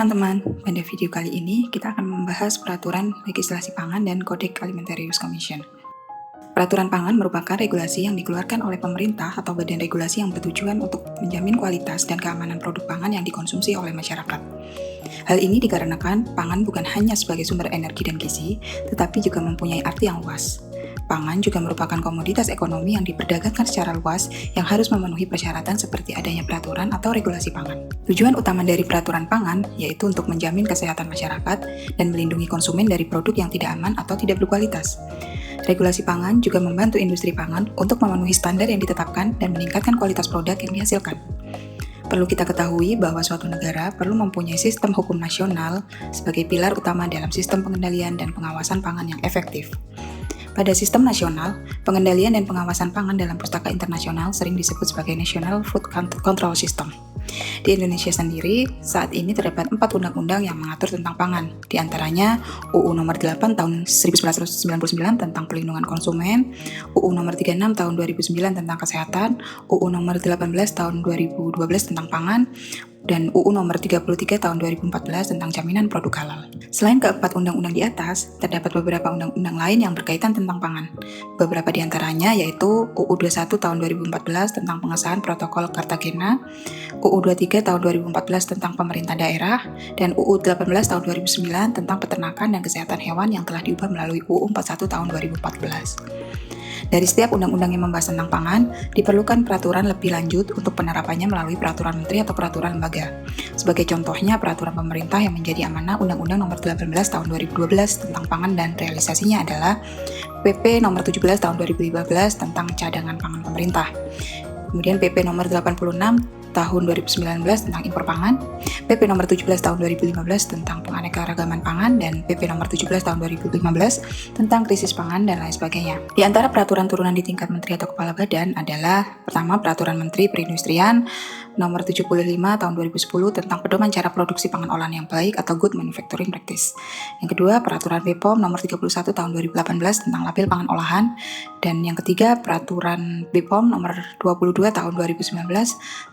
teman-teman, pada video kali ini kita akan membahas Peraturan Legislasi Pangan dan Kodeks Alimentarius Commission. Peraturan pangan merupakan regulasi yang dikeluarkan oleh pemerintah atau badan regulasi yang bertujuan untuk menjamin kualitas dan keamanan produk pangan yang dikonsumsi oleh masyarakat. Hal ini dikarenakan pangan bukan hanya sebagai sumber energi dan gizi, tetapi juga mempunyai arti yang luas. Pangan juga merupakan komoditas ekonomi yang diperdagangkan secara luas yang harus memenuhi persyaratan seperti adanya peraturan atau regulasi pangan. Tujuan utama dari peraturan pangan yaitu untuk menjamin kesehatan masyarakat dan melindungi konsumen dari produk yang tidak aman atau tidak berkualitas. Regulasi pangan juga membantu industri pangan untuk memenuhi standar yang ditetapkan dan meningkatkan kualitas produk yang dihasilkan. Perlu kita ketahui bahwa suatu negara perlu mempunyai sistem hukum nasional sebagai pilar utama dalam sistem pengendalian dan pengawasan pangan yang efektif. Pada sistem nasional, pengendalian dan pengawasan pangan dalam pustaka internasional sering disebut sebagai National Food Control System. Di Indonesia sendiri, saat ini terdapat 4 undang-undang yang mengatur tentang pangan, di antaranya UU Nomor 8 Tahun 1999 tentang Perlindungan Konsumen, UU Nomor 36 Tahun 2009 tentang Kesehatan, UU Nomor 18 Tahun 2012 tentang Pangan, dan UU Nomor 33 Tahun 2014 tentang Jaminan Produk Halal. Selain keempat undang-undang di atas, terdapat beberapa undang-undang lain yang berkaitan tentang pangan. Beberapa di antaranya yaitu UU 21 Tahun 2014 tentang pengesahan Protokol Cartagena, UU 23 Tahun 2014 tentang Pemerintah Daerah, dan UU 18 Tahun 2009 tentang Peternakan dan Kesehatan Hewan yang telah diubah melalui UU 41 Tahun 2014. Dari setiap undang-undang yang membahas tentang pangan, diperlukan peraturan lebih lanjut untuk penerapannya melalui peraturan menteri atau peraturan lembaga. Sebagai contohnya, peraturan pemerintah yang menjadi amanah Undang-Undang Nomor 18 Tahun 2012 tentang pangan dan realisasinya adalah PP Nomor 17 Tahun 2015 tentang cadangan pangan pemerintah. Kemudian PP Nomor 86 Tahun 2019 tentang impor pangan, PP Nomor 17 Tahun 2015 tentang penganekaragaman pangan, dan PP Nomor 17 Tahun 2015 tentang krisis pangan, dan lain sebagainya. Di antara peraturan turunan di tingkat menteri atau kepala badan adalah pertama Peraturan Menteri Perindustrian Nomor 75 Tahun 2010 tentang pedoman cara produksi pangan olahan yang baik atau Good Manufacturing Practice. Yang kedua, Peraturan BPOM Nomor 31 Tahun 2018 tentang label pangan olahan, dan yang ketiga, Peraturan BPOM Nomor 22 Tahun 2019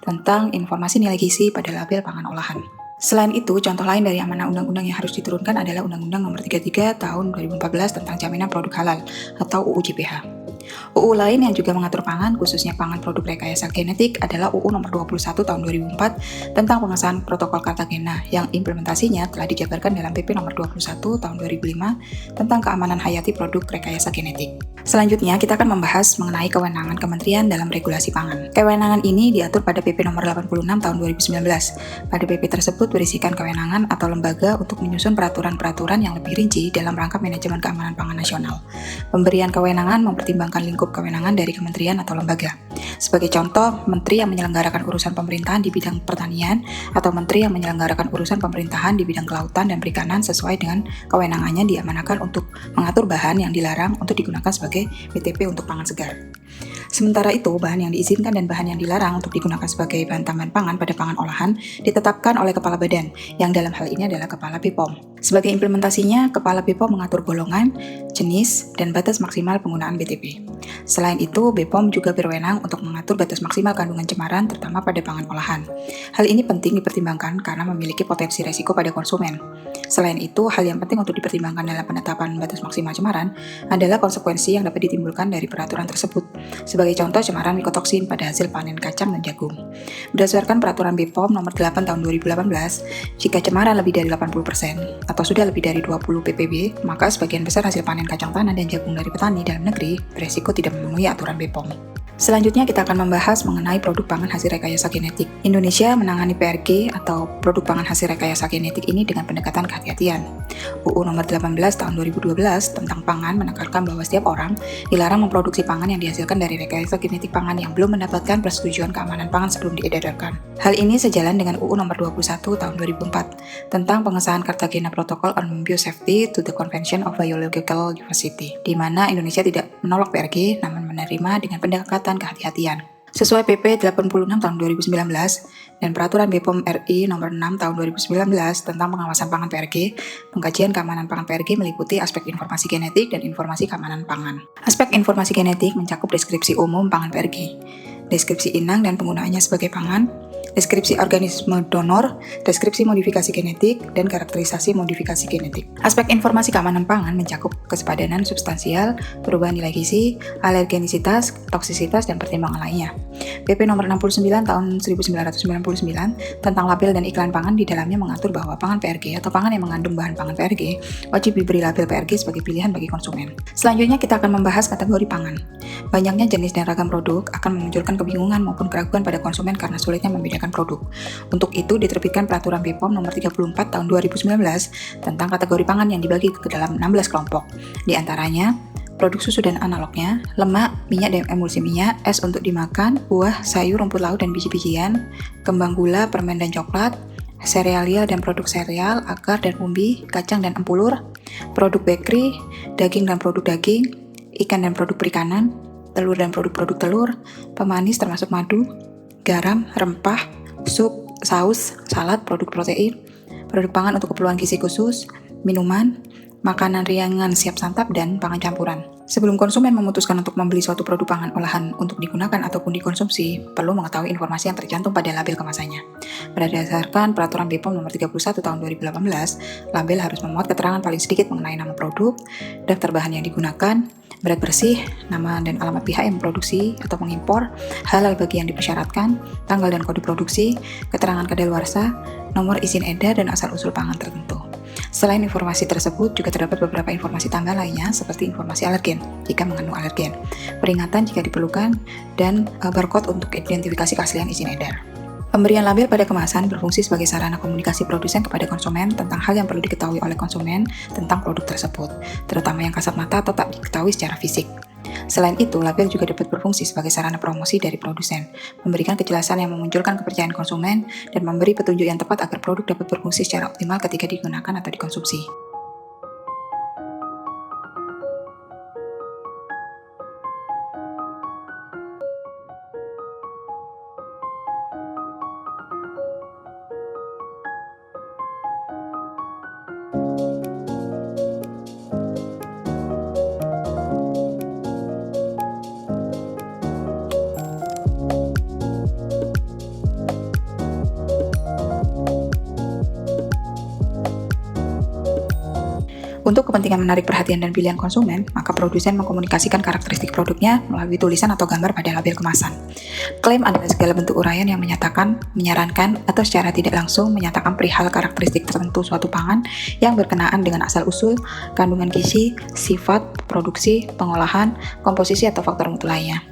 tentang informasi nilai gizi pada label pangan olahan. Selain itu, contoh lain dari amanah undang-undang yang harus diturunkan adalah Undang-Undang Nomor 33 Tahun 2014 tentang Jaminan Produk Halal atau UU JPH. UU lain yang juga mengatur pangan, khususnya pangan produk rekayasa genetik, adalah UU Nomor 21 Tahun 2004 tentang pengesahan Protokol Cartagena yang implementasinya telah dijabarkan dalam PP Nomor 21 Tahun 2005 tentang keamanan hayati produk rekayasa genetik. Selanjutnya, kita akan membahas mengenai kewenangan kementerian dalam regulasi pangan. Kewenangan ini diatur pada PP Nomor 86 Tahun 2019. Pada PP tersebut berisikan kewenangan atau lembaga untuk menyusun peraturan-peraturan yang lebih rinci dalam rangka manajemen keamanan pangan nasional. Pemberian kewenangan mempertimbangkan lingkup kewenangan dari kementerian atau lembaga. Sebagai contoh, menteri yang menyelenggarakan urusan pemerintahan di bidang pertanian atau menteri yang menyelenggarakan urusan pemerintahan di bidang kelautan dan perikanan sesuai dengan kewenangannya diamanahkan untuk mengatur bahan yang dilarang untuk digunakan sebagai BTP untuk pangan segar. Sementara itu, bahan yang diizinkan dan bahan yang dilarang untuk digunakan sebagai bahan tambahan pangan pada pangan olahan ditetapkan oleh Kepala Badan, yang dalam hal ini adalah Kepala BPOM. Sebagai implementasinya, Kepala BPOM mengatur golongan, jenis, dan batas maksimal penggunaan BTP. Selain itu, BPOM juga berwenang untuk mengatur batas maksimal kandungan cemaran, terutama pada pangan olahan. Hal ini penting dipertimbangkan karena memiliki potensi resiko pada konsumen. Selain itu, hal yang penting untuk dipertimbangkan dalam penetapan batas maksimal cemaran adalah konsekuensi yang dapat ditimbulkan dari peraturan tersebut. Sebagai contoh, cemaran mikotoksin pada hasil panen kacang dan jagung. Berdasarkan peraturan BPOM Nomor 8 Tahun 2018, jika cemaran lebih dari 80% atau sudah lebih dari 20 ppb, maka sebagian besar hasil panen kacang tanah dan jagung dari petani dalam negeri beresiko tidak memenuhi aturan BPOM. Selanjutnya kita akan membahas mengenai produk pangan hasil rekayasa genetik. Indonesia menangani PRG atau produk pangan hasil rekayasa genetik ini dengan pendekatan kehati-hatian. UU Nomor 18 Tahun 2012 tentang pangan menekankan bahwa setiap orang dilarang memproduksi pangan yang dihasilkan dari rekayasa genetik pangan yang belum mendapatkan persetujuan keamanan pangan sebelum diedarkan. Hal ini sejalan dengan UU Nomor 21 Tahun 2004 tentang pengesahan Cartagena Protocol on Biosafety to the Convention of Biological Diversity, di mana Indonesia tidak menolak PRG namun menerima dengan pendekatan kehati-hatian. Sesuai PP 86 Tahun 2019 dan Peraturan BPOM RI Nomor 6 Tahun 2019 tentang pengawasan pangan PRG, pengkajian keamanan pangan PRG meliputi aspek informasi genetik dan informasi keamanan pangan. Aspek informasi genetik mencakup deskripsi umum pangan PRG, deskripsi inang dan penggunaannya sebagai pangan, deskripsi organisme donor, deskripsi modifikasi genetik, dan karakterisasi modifikasi genetik. Aspek informasi keamanan pangan mencakup kesepadanan substansial, perubahan nilai gizi, alergenisitas, toksisitas, dan pertimbangan lainnya. PP nomor 69 tahun 1999 tentang label dan iklan pangan di dalamnya mengatur bahwa pangan PRG atau pangan yang mengandung bahan pangan PRG wajib diberi label PRG sebagai pilihan bagi konsumen. Selanjutnya kita akan membahas kategori pangan. Banyaknya jenis dan ragam produk akan memunculkan kebingungan maupun keraguan pada konsumen karena sulitnya membedakan produk. Untuk itu diterbitkan peraturan BPOM nomor 34 tahun 2019 tentang kategori pangan yang dibagi ke dalam 16 kelompok. Di antaranya produk susu dan analognya, lemak, minyak dan emulsi minyak, es untuk dimakan, buah, sayur, rumput laut dan biji-bijian, kembang gula, permen dan coklat, serealia dan produk sereal, agar dan umbi, kacang dan empulur, produk bakery, daging dan produk daging, ikan dan produk perikanan, telur dan produk-produk telur, pemanis termasuk madu, garam, rempah, sup, saus, salad, produk protein, produk pangan untuk keperluan gizi khusus, minuman, makanan ringan siap santap, dan pangan campuran. Sebelum konsumen memutuskan untuk membeli suatu produk pangan olahan untuk digunakan ataupun dikonsumsi, perlu mengetahui informasi yang tercantum pada label kemasannya. Berdasarkan Peraturan BPOM nomor 31 tahun 2018, label harus memuat keterangan paling sedikit mengenai nama produk, daftar bahan yang digunakan, berat bersih, nama dan alamat pihak yang memproduksi atau mengimpor, halal bagi yang dipersyaratkan, tanggal dan kode produksi, keterangan kadaluarsa, nomor izin edar, dan asal-usul pangan tertentu. Selain informasi tersebut, juga terdapat beberapa informasi tambahan lainnya seperti informasi alergen jika mengandung alergen, peringatan jika diperlukan, dan barcode untuk identifikasi keaslian izin edar. Pemberian label pada kemasan berfungsi sebagai sarana komunikasi produsen kepada konsumen tentang hal yang perlu diketahui oleh konsumen tentang produk tersebut, terutama yang kasat mata atau tak diketahui secara fisik. Selain itu, label juga dapat berfungsi sebagai sarana promosi dari produsen, memberikan kejelasan yang memunculkan kepercayaan konsumen, dan memberi petunjuk yang tepat agar produk dapat berfungsi secara optimal ketika digunakan atau dikonsumsi. Untuk kepentingan menarik perhatian dan pilihan konsumen, maka produsen mengkomunikasikan karakteristik produknya melalui tulisan atau gambar pada label kemasan. Klaim adalah segala bentuk uraian yang menyatakan, menyarankan, atau secara tidak langsung menyatakan perihal karakteristik tertentu suatu pangan yang berkenaan dengan asal-usul, kandungan gizi, sifat, produksi, pengolahan, komposisi, atau faktor mutu lainnya.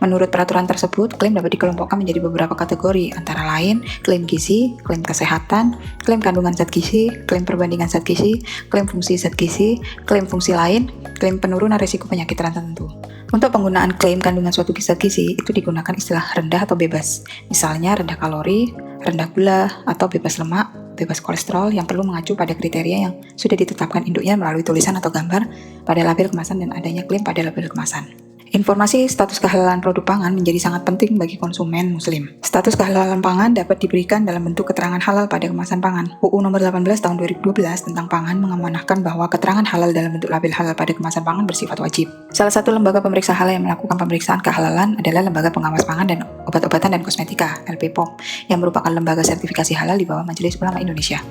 Menurut peraturan tersebut, klaim dapat dikelompokkan menjadi beberapa kategori, antara lain klaim gizi, klaim kesehatan, klaim kandungan zat gizi, klaim perbandingan zat gizi, klaim fungsi zat gizi, klaim fungsi lain, klaim penurunan risiko penyakit tertentu. Untuk penggunaan klaim kandungan suatu zat gizi, itu digunakan istilah rendah atau bebas, misalnya rendah kalori, rendah gula, atau bebas lemak, bebas kolesterol, yang perlu mengacu pada kriteria yang sudah ditetapkan induknya melalui tulisan atau gambar pada label kemasan dan adanya klaim pada label kemasan. Informasi status kehalalan produk pangan menjadi sangat penting bagi konsumen muslim. Status kehalalan pangan dapat diberikan dalam bentuk keterangan halal pada kemasan pangan. UU nomor 18 tahun 2012 tentang pangan mengamanahkan bahwa keterangan halal dalam bentuk label halal pada kemasan pangan bersifat wajib. Salah satu lembaga pemeriksa halal yang melakukan pemeriksaan kehalalan adalah Lembaga Pengawas Pangan dan Obat-obatan dan Kosmetika (LPPOM) yang merupakan lembaga sertifikasi halal di bawah Majelis Ulama Indonesia.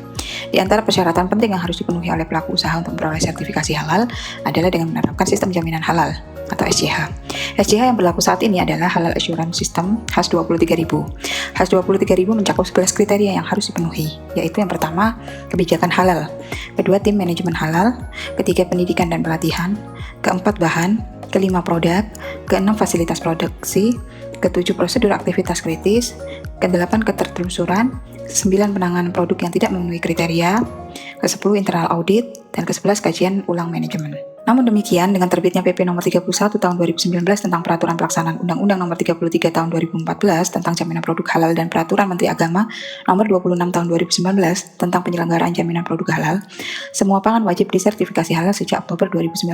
Di antara persyaratan penting yang harus dipenuhi oleh pelaku usaha untuk memperoleh sertifikasi halal adalah dengan menerapkan sistem jaminan halal atau SJH. SJH yang berlaku saat ini adalah Halal Assurance System HAS 23000. HAS 23000 mencakup 11 kriteria yang harus dipenuhi, yaitu yang pertama, kebijakan halal, kedua, tim manajemen halal, ketiga, pendidikan dan pelatihan, keempat, bahan, kelima, produk, keenam, fasilitas produksi, ketujuh, prosedur aktivitas kritis, kedelapan, ketertelusuran, kesembilan, penanganan produk yang tidak memenuhi kriteria, ke-10, internal audit, dan ke-11, kajian ulang manajemen. Namun demikian, dengan terbitnya PP nomor 31 tahun 2019 tentang peraturan pelaksanaan Undang-Undang nomor 33 tahun 2014 tentang jaminan produk halal dan peraturan Menteri Agama nomor 26 tahun 2019 tentang penyelenggaraan jaminan produk halal, semua pangan wajib disertifikasi halal sejak Oktober 2019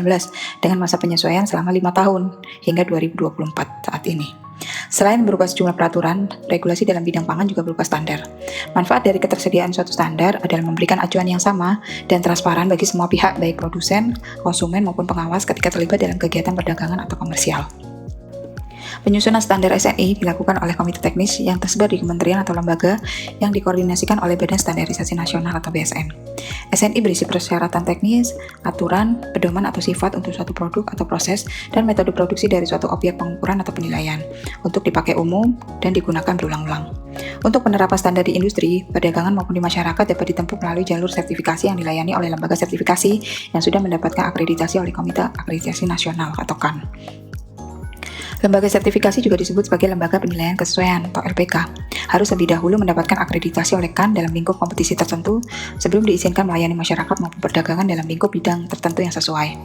dengan masa penyesuaian selama 5 tahun hingga 2024 saat ini. Selain berupa sejumlah peraturan, regulasi dalam bidang pangan juga berupa standar. Manfaat dari ketersediaan suatu standar adalah memberikan acuan yang sama dan transparan bagi semua pihak, baik produsen, konsumen, maupun pengawas ketika terlibat dalam kegiatan perdagangan atau komersial. Penyusunan standar SNI dilakukan oleh komite teknis yang tersebar di kementerian atau lembaga yang dikoordinasikan oleh Badan Standarisasi Nasional atau BSN. SNI berisi persyaratan teknis, aturan, pedoman atau sifat untuk suatu produk atau proses, dan metode produksi dari suatu objek pengukuran atau penilaian, untuk dipakai umum dan digunakan berulang-ulang. Untuk penerapan standar di industri, perdagangan maupun di masyarakat dapat ditempuh melalui jalur sertifikasi yang dilayani oleh lembaga sertifikasi yang sudah mendapatkan akreditasi oleh Komite Akreditasi Nasional atau KAN. Lembaga sertifikasi juga disebut sebagai Lembaga Penilaian Kesesuaian atau LPK. Harus lebih dahulu mendapatkan akreditasi oleh KAN dalam lingkup kompetisi tertentu sebelum diizinkan melayani masyarakat maupun perdagangan dalam lingkup bidang tertentu yang sesuai.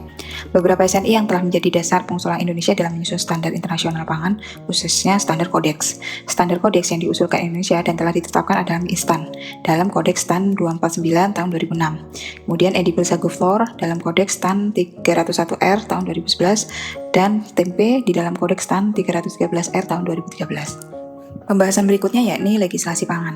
Beberapa SNI yang telah menjadi dasar pengusulan Indonesia dalam menyusun standar internasional pangan, khususnya standar kodeks. Standar kodeks yang diusulkan Indonesia dan telah ditetapkan adalah mie instan dalam Kodeks STAN 249 tahun 2006. Kemudian edible sago flour dalam Kodeks STAN 301R tahun 2011 dan tempe di dalam Kodeks STAN 313R tahun 2013. Pembahasan berikutnya yakni legislasi pangan.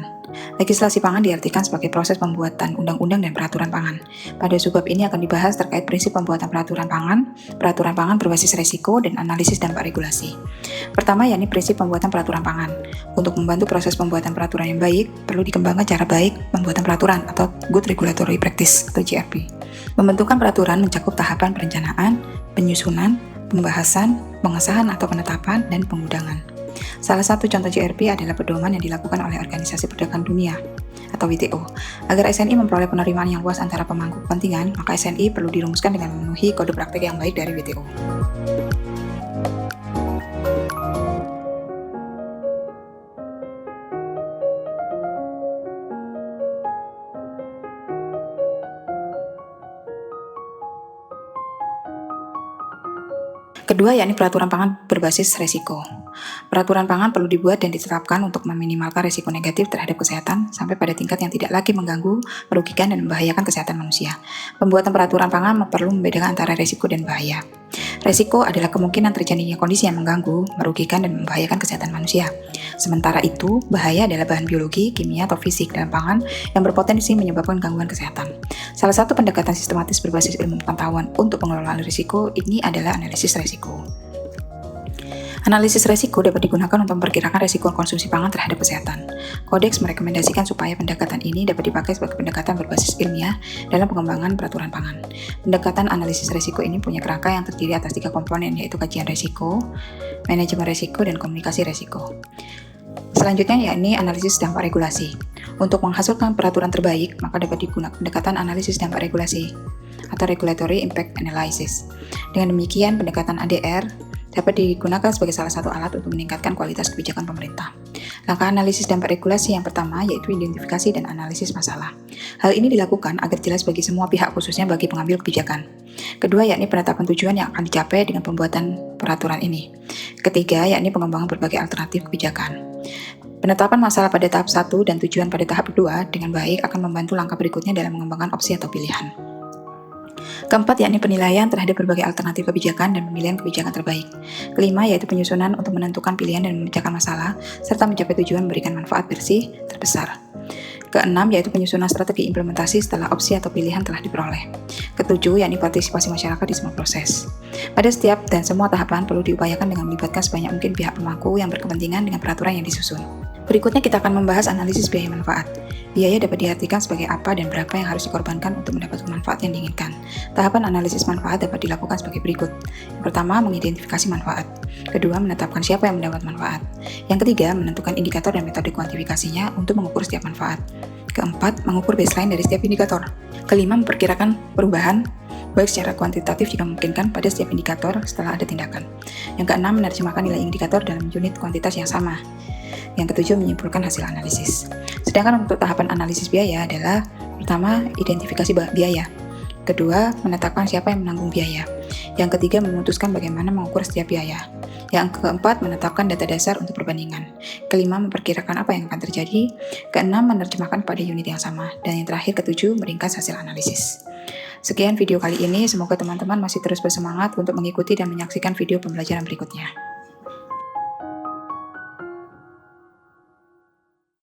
Legislasi pangan diartikan sebagai proses pembuatan undang-undang dan peraturan pangan. Pada subbab ini akan dibahas terkait prinsip pembuatan peraturan pangan berbasis resiko, dan analisis dampak regulasi. Pertama yakni prinsip pembuatan peraturan pangan. Untuk membantu proses pembuatan peraturan yang baik, perlu dikembangkan cara baik pembuatan peraturan atau Good Regulatory Practice atau GRP. Pembentukan peraturan mencakup tahapan perencanaan, penyusunan, pembahasan, pengesahan atau penetapan, dan pengundangan. Salah satu contoh GRP adalah pedoman yang dilakukan oleh Organisasi Perdagangan Dunia atau WTO. Agar SNI memperoleh penerimaan yang luas antara pemangku kepentingan, maka SNI perlu dirumuskan dengan memenuhi kode praktik yang baik dari WTO. Kedua yakni peraturan pangan berbasis resiko. Peraturan pangan perlu dibuat dan ditetapkan untuk meminimalkan risiko negatif terhadap kesehatan sampai pada tingkat yang tidak lagi mengganggu, merugikan, dan membahayakan kesehatan manusia. Pembuatan peraturan pangan perlu membedakan antara risiko dan bahaya. Risiko adalah kemungkinan terjadinya kondisi yang mengganggu, merugikan, dan membahayakan kesehatan manusia. Sementara itu, bahaya adalah bahan biologi, kimia, atau fisik dalam pangan yang berpotensi menyebabkan gangguan kesehatan. Salah satu pendekatan sistematis berbasis ilmu pengetahuan untuk pengelolaan risiko ini adalah analisis risiko. Analisis risiko dapat digunakan untuk memperkirakan risiko konsumsi pangan terhadap kesehatan. Kodeks merekomendasikan supaya pendekatan ini dapat dipakai sebagai pendekatan berbasis ilmiah dalam pengembangan peraturan pangan. Pendekatan analisis risiko ini punya kerangka yang terdiri atas 3 komponen, yaitu kajian risiko, manajemen risiko, dan komunikasi risiko. Selanjutnya yakni analisis dampak regulasi. Untuk menghasilkan peraturan terbaik, maka dapat digunakan pendekatan analisis dampak regulasi atau Regulatory Impact Analysis. Dengan demikian, pendekatan ADR dapat digunakan sebagai salah satu alat untuk meningkatkan kualitas kebijakan pemerintah. Langkah analisis dampak regulasi yang pertama yaitu identifikasi dan analisis masalah. Hal ini dilakukan agar jelas bagi semua pihak, khususnya bagi pengambil kebijakan. Kedua yakni penetapan tujuan yang akan dicapai dengan pembuatan peraturan ini. Ketiga yakni pengembangan berbagai alternatif kebijakan. Penetapan masalah pada tahap 1 dan tujuan pada tahap 2 dengan baik akan membantu langkah berikutnya dalam mengembangkan opsi atau pilihan. Keempat yakni penilaian terhadap berbagai alternatif kebijakan dan pemilihan kebijakan terbaik. Kelima yaitu penyusunan untuk menentukan pilihan dan memecahkan masalah, serta mencapai tujuan memberikan manfaat bersih terbesar. Keenam yaitu penyusunan strategi implementasi setelah opsi atau pilihan telah diperoleh. Ketujuh yakni partisipasi masyarakat di semua proses. Pada setiap dan semua tahapan perlu diupayakan dengan melibatkan sebanyak mungkin pihak pemangku yang berkepentingan dengan peraturan yang disusun. Berikutnya kita akan membahas analisis biaya manfaat. Biaya dapat diartikan sebagai apa dan berapa yang harus dikorbankan untuk mendapatkan manfaat yang diinginkan. Tahapan analisis manfaat dapat dilakukan sebagai berikut. Yang pertama, mengidentifikasi manfaat. Kedua, menetapkan siapa yang mendapat manfaat. Yang ketiga, menentukan indikator dan metode kuantifikasinya untuk mengukur setiap manfaat. Keempat, mengukur baseline dari setiap indikator. Kelima, memperkirakan perubahan baik secara kuantitatif jika memungkinkan pada setiap indikator setelah ada tindakan. Yang keenam, menerjemahkan nilai indikator dalam unit kuantitas yang sama. Yang ketujuh, menyimpulkan hasil analisis. Sedangkan untuk tahapan analisis biaya adalah pertama, identifikasi biaya. Kedua, menetapkan siapa yang menanggung biaya. Yang ketiga, memutuskan bagaimana mengukur setiap biaya. Yang keempat, menetapkan data dasar untuk perbandingan. Kelima, memperkirakan apa yang akan terjadi. Keenam, menerjemahkan pada unit yang sama. Dan yang terakhir, ketujuh, meringkas hasil analisis. Sekian video kali ini, semoga teman-teman masih terus bersemangat untuk mengikuti dan menyaksikan video pembelajaran berikutnya.